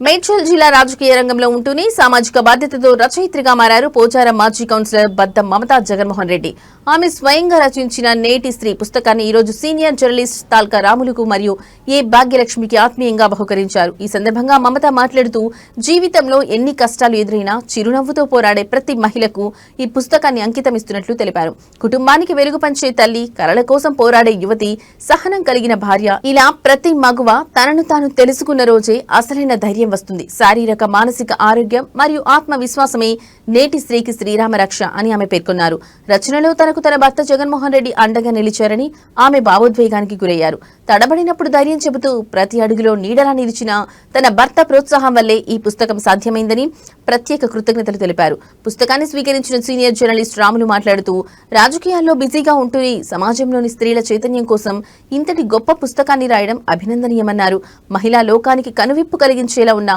మేడ్చల్ జిల్లా రాజకీయ రంగంలో ఉంటూనే సామాజిక బాధ్యతతో రచయిత్రిగా మారారు పోచారం మాజీ కౌన్సిలర్ బద్దం మమతా జగన్మోహన్ రెడ్డి. ఆమె స్వయంగా రచించిన నేటి స్త్రీ పుస్తకాన్ని ఈ రోజు సీనియర్ జర్నలిస్ట్ తాల్కా రాములుకు మరియు ఏ భాగ్యలక్ష్మికి ఆత్మీయంగా బహుకరించారు. ఈ సందర్భంగా మమత మాట్లాడుతూ జీవితంలో ఎన్ని కష్టాలు ఎదురైనా చిరునవ్వుతో పోరాడే ప్రతి మహిళకు ఈ పుస్తకాన్ని అంకితమిస్తున్నట్లు తెలిపారు. కుటుంబానికి వెలుగు పంచే తల్లి, కలల కోసం పోరాడే యువతి, సహనం కలిగిన భార్య, ఇలా ప్రతి మగువ తనను తాను తెలుసుకున్న రోజే అసలైన ధైర్యం వస్తుంది. శారీరక మానసిక ఆరోగ్యం మరియు ఆత్మవిశ్వాసమే నేటి స్త్రీకి శ్రీరామ రక్ష అని ఆమె పేర్కొన్నారు. రచనలో తనకు తన భర్త జగన్మోహన్ రెడ్డి అండగా నిలిచారని ఆమె భావోద్వేగానికి గురయ్యారు. తడబడినప్పుడు ధైర్యం చెబుతూ ప్రతి అడుగులో నీడలా నిలిచిన తన భర్త ప్రోత్సాహం వల్లే ఈ పుస్తకం సాధ్యమైందని ప్రత్యేక కృతజ్ఞతలు తెలిపారు. పుస్తకాన్ని స్వీకరించిన సీనియర్ జర్నలిస్ట్ రాములు మాట్లాడుతూ రాజకీయాల్లో బిజీగా ఉంటూనే సమాజంలోని స్త్రీల చైతన్యం కోసం ఇంతటి గొప్ప పుస్తకాన్ని రాయడం అభినందనీయమన్నారు. మహిళా లోకానికి కనువిప్పు కలిగించేలా ఉన్న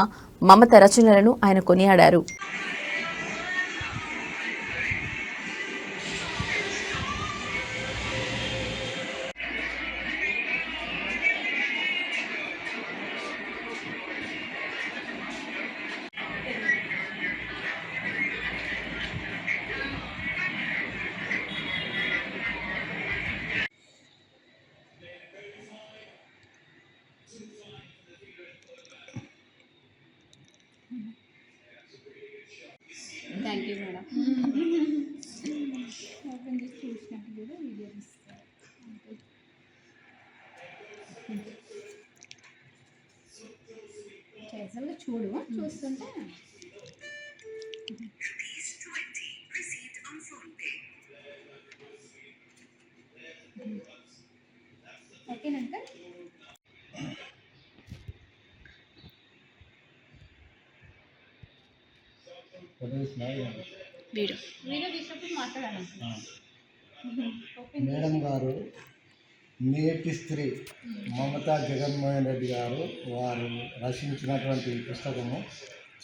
మమత రచనలను ఆయన కొనియాడారు. Thank you madam. చూసినట్టు కూడా వీడియో చేసాను చూడు చూస్తుంటే ఓకేనంక వీడియో తీసినప్పుడు మాట్లాడాలి. మేడం గారు నేటి స్త్రీ మమతా జగన్మోహన్ రెడ్డి గారు వారు రచించినటువంటి పుస్తకము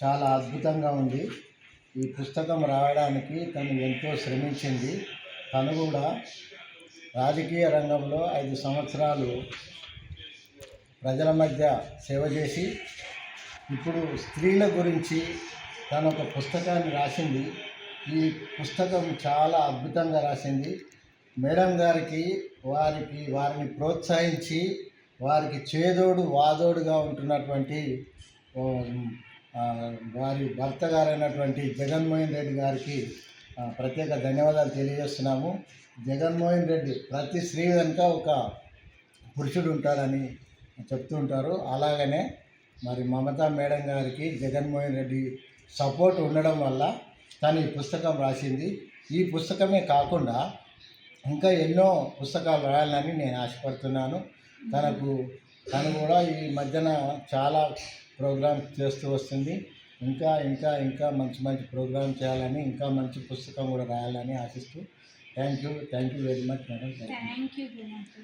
చాలా అద్భుతంగా ఉంది. ఈ పుస్తకం రాయడానికి తను ఎంతో శ్రమించింది. తను కూడా రాజకీయ రంగంలో 5 సంవత్సరాలు ప్రజల మధ్య సేవ చేసి ఇప్పుడు స్త్రీల గురించి తను ఒక పుస్తకాన్ని రాసింది. ఈ పుస్తకం చాలా అద్భుతంగా రాసింది. మేడం గారికి వారిని ప్రోత్సహించి వారికి చేదోడు వాదోడుగా ఉంటున్నటువంటి వారి భర్త గారైనటువంటి జగన్మోహన్ రెడ్డి గారికి ప్రత్యేక ధన్యవాదాలు తెలియజేస్తున్నాము. జగన్మోహన్ రెడ్డి ప్రతి స్త్రీ వెనుక ఒక పురుషుడు ఉంటారని చెప్తూ ఉంటారు. అలాగనే మరి మమతా మేడం గారికి జగన్మోహన్ రెడ్డి సపోర్ట్ ఉండడం వల్ల తను ఈ పుస్తకం రాసింది. ఈ పుస్తకమే కాకుండా ఇంకా ఎన్నో పుస్తకాలు రాయాలని నేను ఆశపడుతున్నాను. తను కూడా ఈ మధ్యన చాలా ప్రోగ్రామ్స్ చేస్తూ వస్తుంది. ఇంకా ఇంకా ఇంకా మంచి మంచి ప్రోగ్రామ్ చేయాలని, ఇంకా మంచి పుస్తకం కూడా రాయాలని ఆశిస్తూ thank you very much madam. Thank you so much.